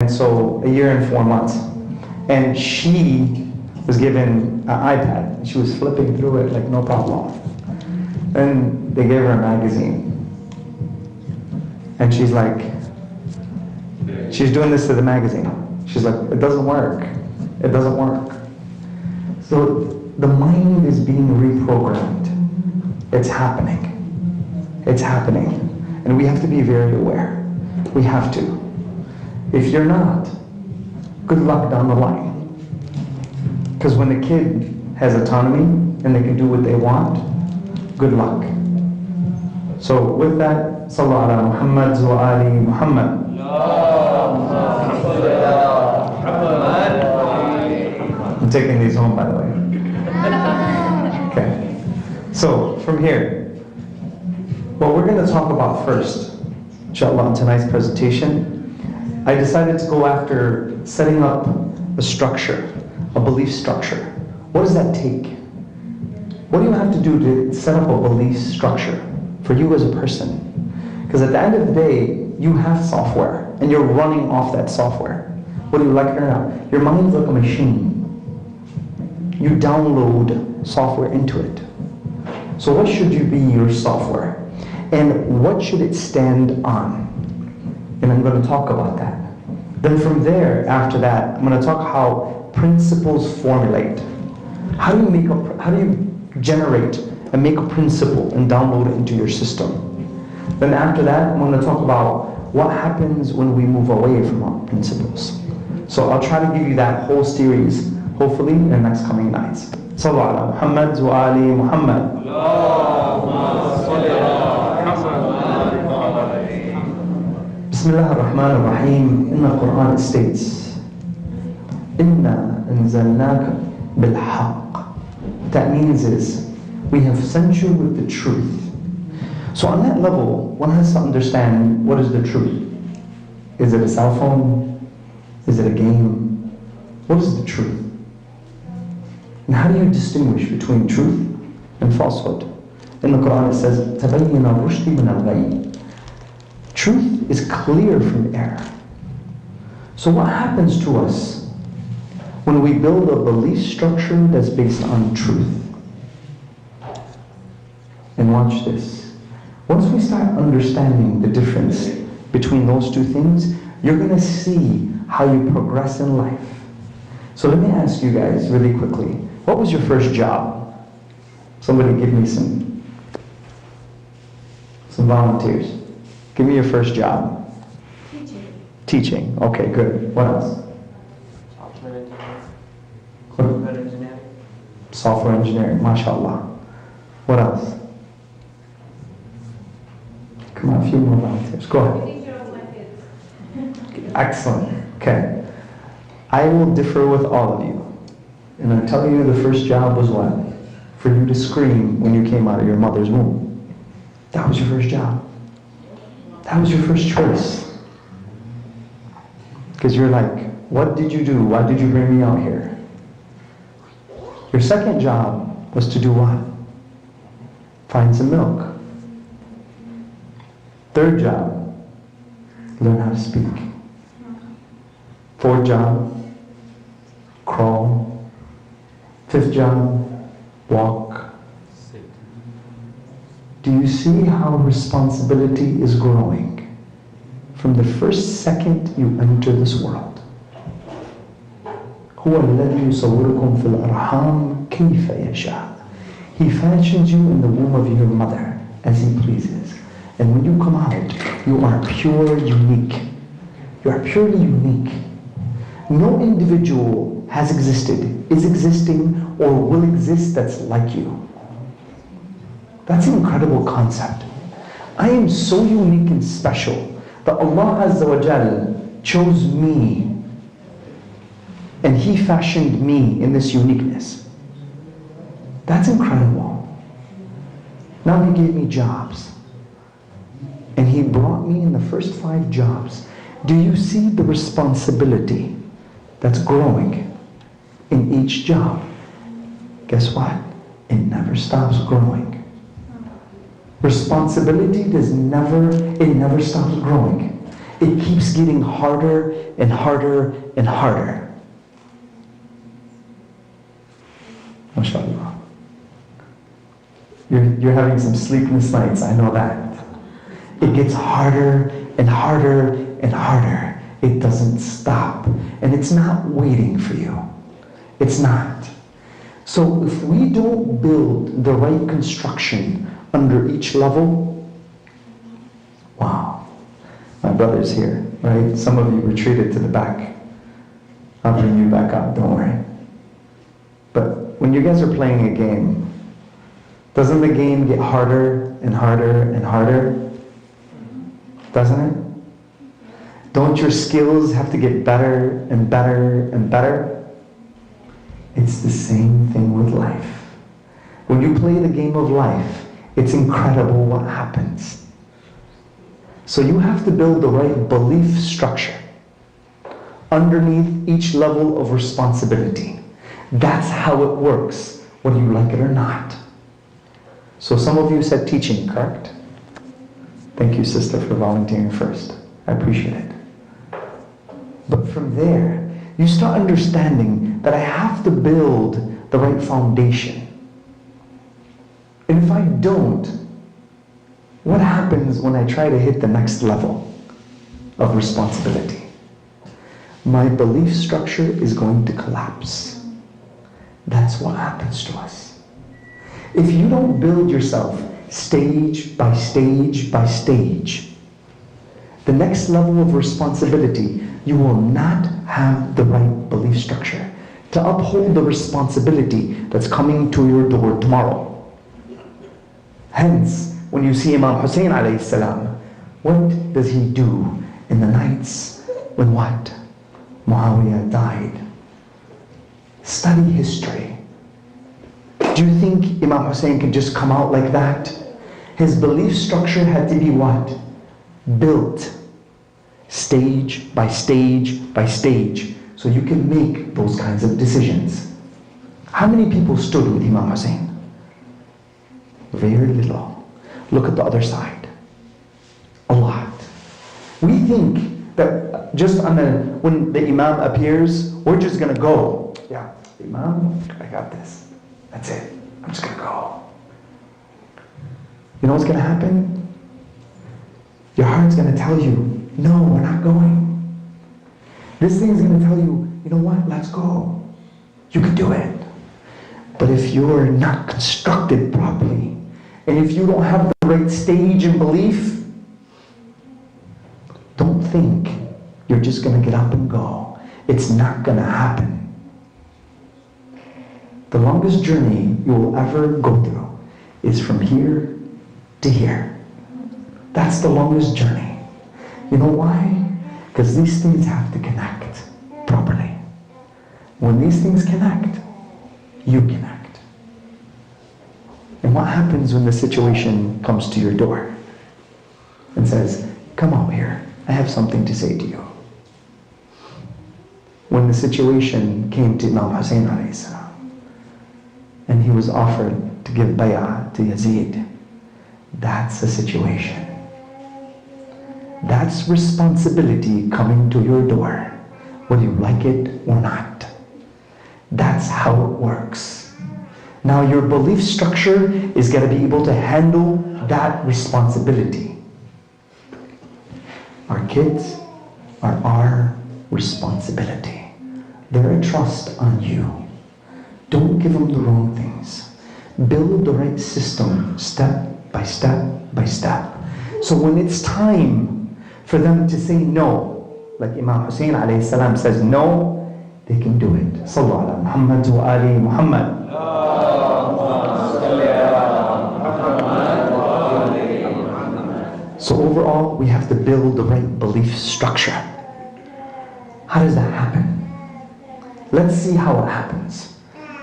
And so a year and 4 months. And she was given an iPad. She was flipping through it like no problem. And they gave her a magazine. And she's like, she's doing this to the magazine. She's like, it doesn't work. It doesn't work. So the mind is being reprogrammed. It's happening. It's happening. And we have to be very aware. We have to. If you're not, good luck down the line. Because when the kid has autonomy and they can do what they want, good luck. So with that, Sallu ala Muhammad wa ali Muhammad. I'm taking these home, by the way. Okay. So from here, what we're going to talk about first, inshallah, in tonight's presentation, I decided to go after setting up a structure, a belief structure. What does that take? What do you have to do to set up a belief structure for you as a person? Because at the end of the day, you have software, and you're running off that software. Whether you like it or not. Your mind's like a machine. You download software into it. So what should you be your software? And what should it stand on? And I'm going to talk about that. Then from there, after that, I'm going to talk how principles formulate. How do you generate and make a principle and download it into your system? Then after that, I'm going to talk about what happens when we move away from our principles. So I'll try to give you that whole series, hopefully, in the next coming nights. Sallu ala Muhammad wa ali Muhammad. Bismillah ar-Rahman ar-Rahim. In the Quran it states, Inna anzalnaka bil-haq. That means is, we have sent you with the truth. So on that level, one has to understand what is the truth. Is it a cell phone? Is it a game? What is the truth? And how do you distinguish between truth and falsehood? In the Quran it says, تَبَيَّنَ الرُّشْدِ مِنَ الْغَيِّ. Truth is clear from error. So what happens to us when we build a belief structure that's based on truth? And watch this. Once we start understanding the difference between those two things, you're going to see how you progress in life. So let me ask you guys really quickly, what was your first job? Somebody give me some volunteers. Give me your first job. Teaching. Okay, good. What else? Software engineering. Software engineering, mashallah. What else? Come on, a few more volunteers. Go ahead. Excellent. Okay. I will differ with all of you. And I'm telling you, the first job was what? For you to scream when you came out of your mother's womb. That was your first job. That was your first choice. Because you're like, what did you do? Why did you bring me out here? Your second job was to do what? Find some milk. Third job, learn how to speak. Fourth job, crawl. Fifth job, walk. Do you see how responsibility is growing from the first second you enter this world? هو الذي يصوركم في الأرحام كيف يشاء. He fashions you in the womb of your mother as He pleases. And when you come out, you are pure, unique. You are purely unique. No individual has existed, is existing, or will exist that's like you. That's an incredible concept. I am so unique and special that Allah Azza wa Jal chose me and He fashioned me in this uniqueness. That's incredible. Now He gave me jobs. And He brought me in the first 5 jobs. Do you see the responsibility that's growing in each job? Guess what? It never stops growing. Responsibility never stops growing. It keeps getting harder and harder and harder. MashaAllah. You're having some sleepless nights, I know that. It gets harder and harder and harder. It doesn't stop. And it's not waiting for you. It's not. So if we don't build the right construction under each level, wow. My brother's here, right? Some of you retreated to the back. I'll bring you back up, don't worry. But when you guys are playing a game, doesn't the game get harder and harder and harder? Doesn't it? Don't your skills have to get better and better and better? It's the same thing with life. When you play the game of life, it's incredible what happens. So you have to build the right belief structure underneath each level of responsibility. That's how it works, whether you like it or not. So some of you said teaching, correct? Thank you, sister, for volunteering first. I appreciate it. But from there, you start understanding that I have to build the right foundation. And if I don't, what happens when I try to hit the next level of responsibility? My belief structure is going to collapse. That's what happens to us. If you don't build yourself stage by stage by stage, the next level of responsibility, you will not have the right belief structure to uphold the responsibility that's coming to your door tomorrow. Hence, when you see Imam Hussein alayhi salam, what does he do in the nights when what? Muawiyah died. Study history. Do you think Imam Hussein can just come out like that? His belief structure had to be what? Built stage by stage by stage, so you can make those kinds of decisions. How many people stood with Imam Hussein? Very little. Look at the other side. A lot. We think that just when the Imam appears, we're just going to go. Yeah, Imam, I got this. That's it. I'm just going to go. You know what's going to happen? Your heart's going to tell you, no, we're not going. This thing's going to tell you, you know what, let's go. You can do it. But if you're not constructed properly, and if you don't have the right stage and belief, don't think you're just going to get up and go. It's not going to happen. The longest journey you will ever go through is from here to here. That's the longest journey. You know why? Because these things have to connect properly. When these things connect, you connect. And what happens when the situation comes to your door and says, come out here, I have something to say to you. When the situation came to Imam Hussein alayhi salam, and he was offered to give bay'ah to Yazid, that's a situation. That's responsibility coming to your door, whether you like it or not. That's how it works. Now your belief structure is going to be able to handle that responsibility. Our kids are our responsibility. They're a trust on you. Don't give them the wrong things. Build the right system, step by step by step. So when it's time for them to say no, like Imam Hussein alayhi salam says no, they can do it. Sallallahu ala Muhammad wa ali Muhammad. So overall, we have to build the right belief structure. How does that happen? Let's see how it happens.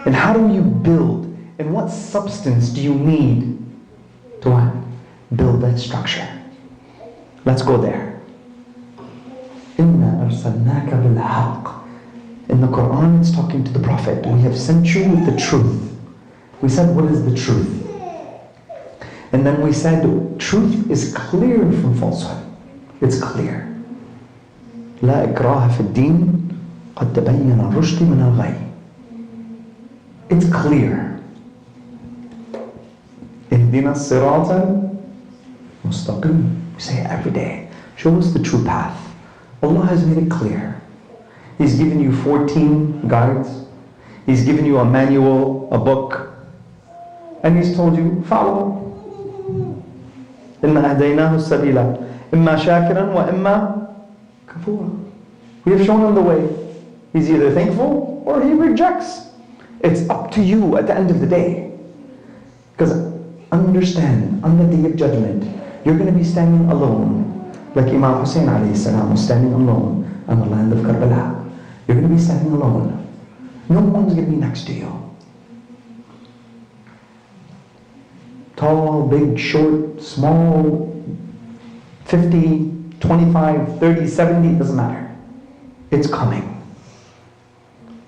And how do you build, and what substance do you need to what? Build that structure. Let's go there. إِنَّا أَرْسَلْنَاكَ بِالْحَقِّ. In the Quran, it's talking to the Prophet. We have sent you with the truth. We said, what is the truth? And then we said, truth is clear from falsehood. It's clear. لا إكراه في الدين قد تبين الرشد من الغي. It's clear. اهدنا الصراط المستقيم. We say it every day. Show us the true path. Allah has made it clear. He's given you 14 guides. He's given you a manual, a book. And He's told you, follow. إِنَّا أَهْدَيْنَاهُ السَّبِيلَ إِمَّا شَاكِرًا وَإِمَّا كَفُورًا. We have shown him the way. He's either thankful or he rejects. It's up to you at the end of the day. Because understand, on the day of judgment, you're going to be standing alone. Like Imam Hussein alayhi salam was standing alone on the land of Karbala. You're going to be standing alone. No one's going to be next to you. Tall, big, short, small, 50, 25, 30, 70, it doesn't matter. It's coming.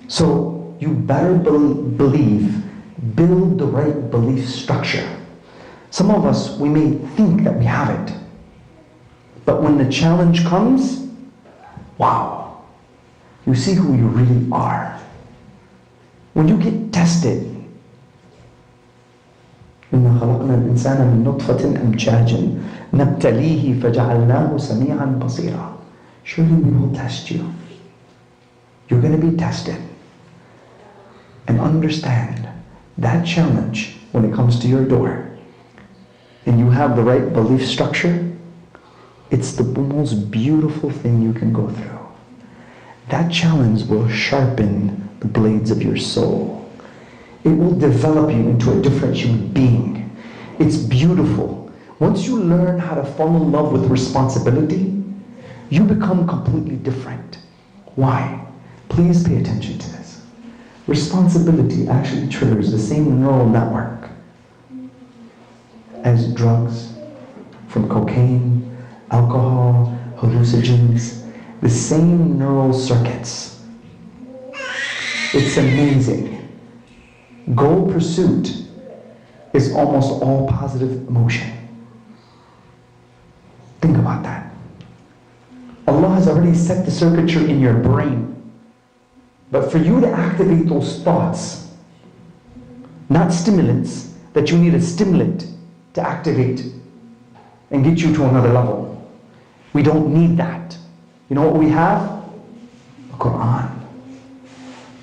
So you better believe, build the right belief structure. Some of us, we may think that we have it. But when the challenge comes, wow, you see who you really are. When you get tested, إِنَّا خَلَقْنَا الْإِنسَانَ مِن نُطْفَةٍ أَمْشَاجٍ نَبْتَلِيهِ فَجَعَلْنَاهُ سَمِيعًا بَصِيرًا. Surely we will test you. You're going to be tested. And understand that challenge when it comes to your door, and you have the right belief structure, it's the most beautiful thing you can go through. That challenge will sharpen the blades of your soul. It will develop you into a different human being. It's beautiful. Once you learn how to fall in love with responsibility, you become completely different. Why? Please pay attention to this. Responsibility actually triggers the same neural network as drugs, from cocaine, alcohol, hallucinogens, the same neural circuits. It's amazing. Goal pursuit is almost all positive emotion. Think about that. Allah has already set the circuitry in your brain. But for you to activate those thoughts, not stimulants, that you need a stimulant to activate and get you to another level. We don't need that. You know what we have? The Quran.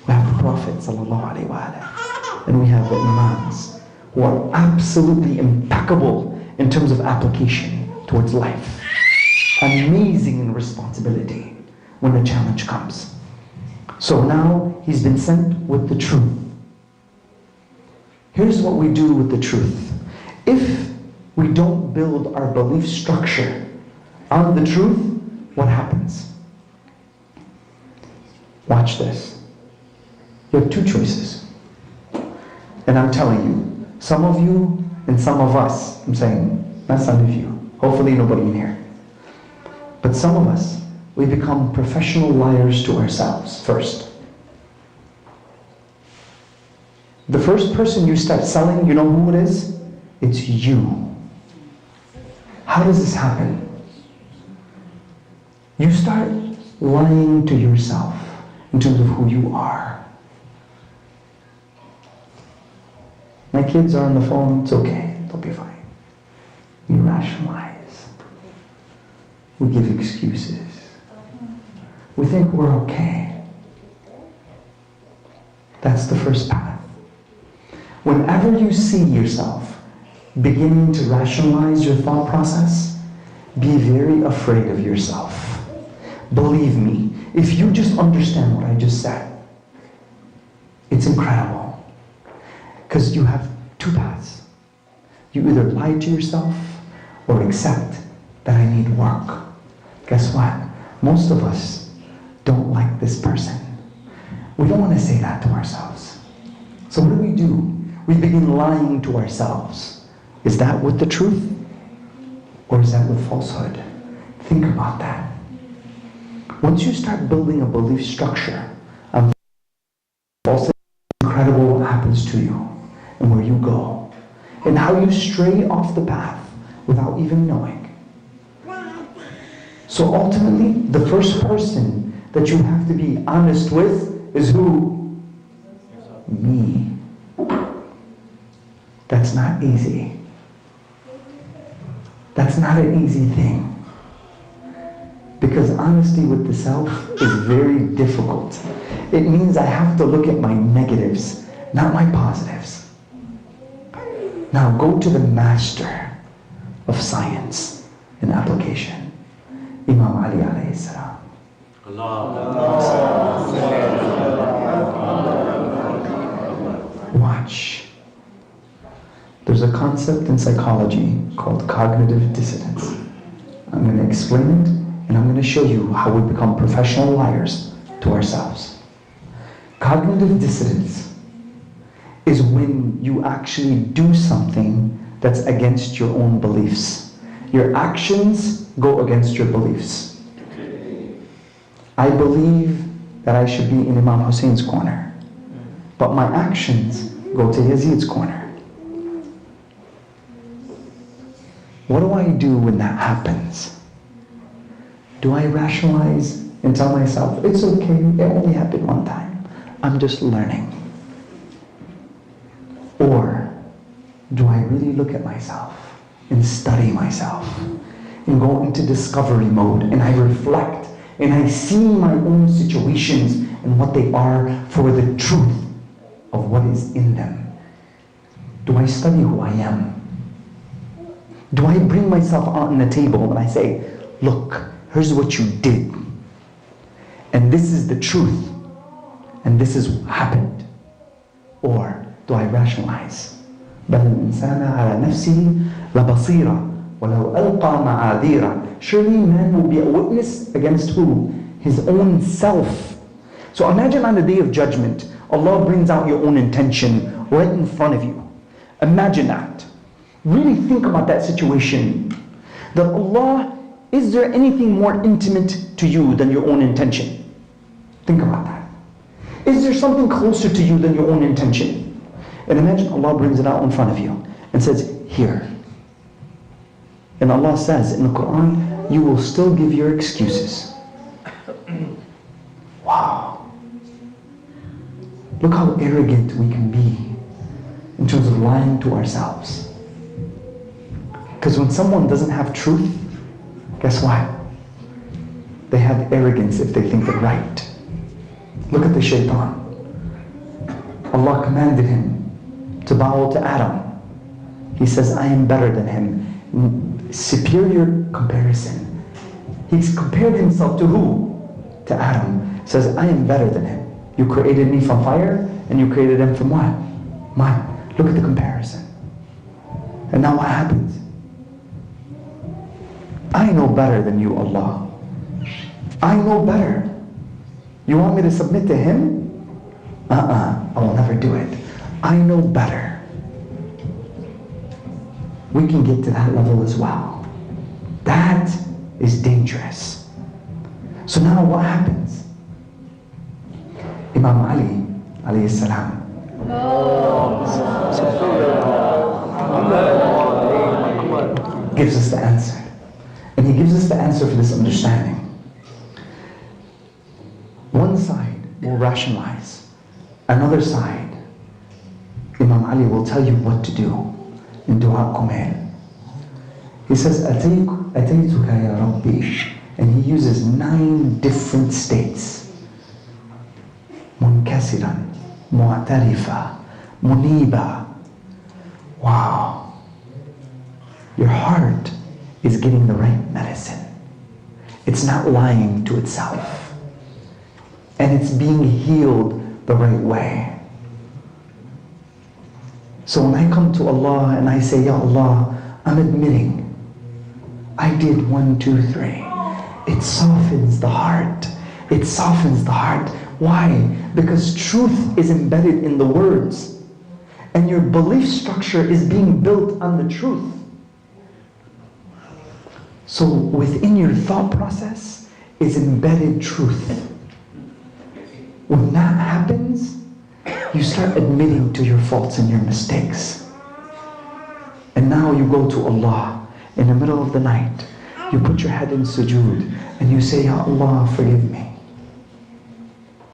We have the Prophet ﷺ, and we have the Imams who are absolutely impeccable in terms of application towards life. Amazing in responsibility when the challenge comes. So now he's been sent with the truth. Here's what we do with the truth. If we don't build our belief structure on the truth, what happens? Watch this. You have two choices. And I'm telling you, some of you and some of us, I'm saying, not some of you, hopefully nobody in here. But some of us, we become professional liars to ourselves first. The first person you start selling, you know who it is? It's you. How does this happen? You start lying to yourself in terms of who you are. My kids are on the phone, it's okay, they'll be fine. We rationalize. We give excuses. We think we're okay. That's the first path. Whenever you see yourself beginning to rationalize your thought process, be very afraid of yourself. Believe me, if you just understand what I just said, it's incredible. Because you have two paths. You either lie to yourself or accept that I need work. Guess what? Most of us don't like this person. We don't want to say that to ourselves. So what do? We begin lying to ourselves. Is that with the truth? Or is that with falsehood? Think about that. Once you start building a belief structure of falsehood, incredible what happens to you and where you go and how you stray off the path without even knowing. So ultimately, the first person that you have to be honest with is who? Me. That's not easy. That's not an easy thing. Because honesty with the self is very difficult. It means I have to look at my negatives, not my positives. Now go to the master of science and application, Imam Ali alayhi salam. Watch. There's a concept in psychology called cognitive dissonance. I'm going to explain it, and I'm going to show you how we become professional liars to ourselves. Cognitive dissonance is when you actually do something that's against your own beliefs. Your actions go against your beliefs. I believe that I should be in Imam Hussein's corner, but my actions go to Yazid's corner. What do I do when that happens? Do I rationalize and tell myself, it's okay, it only happened one time, I'm just learning? Or do I really look at myself and study myself and go into discovery mode and I reflect and I see my own situations and what they are for the truth of what is in them? Do I study who I am? Do I bring myself out on the table and I say, look, here's what you did, and this is the truth, and this is what happened? Or do I rationalize? بَلْ الْإِنسَانَ عَلَى نَفْسِهِ لَبَصِيرًا وَلَوْ أَلْقَى مَعَاذِيرًا. Surely man will be a witness against who? His own self. So imagine on the day of judgment, Allah brings out your own intention right in front of you. Imagine that. Really think about that situation. That Allah, is there anything more intimate to you than your own intention? Think about that. Is there something closer to you than your own intention? And imagine Allah brings it out in front of you and says, here. And Allah says in the Quran, you will still give your excuses. Wow. Look how arrogant we can be in terms of lying to ourselves. Because when someone doesn't have truth, guess what? They have arrogance if they think they're right. Look at the shaitan. Allah commanded him to bow to Adam. He says, I am better than him. Superior comparison. He's compared himself to who? To Adam. He says, I am better than him. You created me from fire, and you created him from what? Mine. Look at the comparison. And now what happens? I know better than you, Allah. I know better. You want me to submit to him? I will never do it. I know better. We can get to that level as well. That is dangerous. So now what happens? Imam Ali, alayhi salam, gives us the answer. And he gives us the answer for this understanding. One side will rationalize. Another side, Imam Ali will tell you what to do in Dua Kumail. He says, Ataytuka ya Rabbi. And he uses 9 different states. Munkasiran, Mu'tarifa, Muniba. Wow. Your heart is getting the right medicine. It's not lying to itself. And it's being healed the right way. So when I come to Allah and I say, Ya Allah, I'm admitting I did 1, 2, 3. It softens the heart. It softens the heart. Why? Because truth is embedded in the words. And your belief structure is being built on the truth. So within your thought process is embedded truth. When that happens, you start admitting to your faults and your mistakes. And now you go to Allah in the middle of the night You put your head in sujood and you say, Ya Allah, forgive me.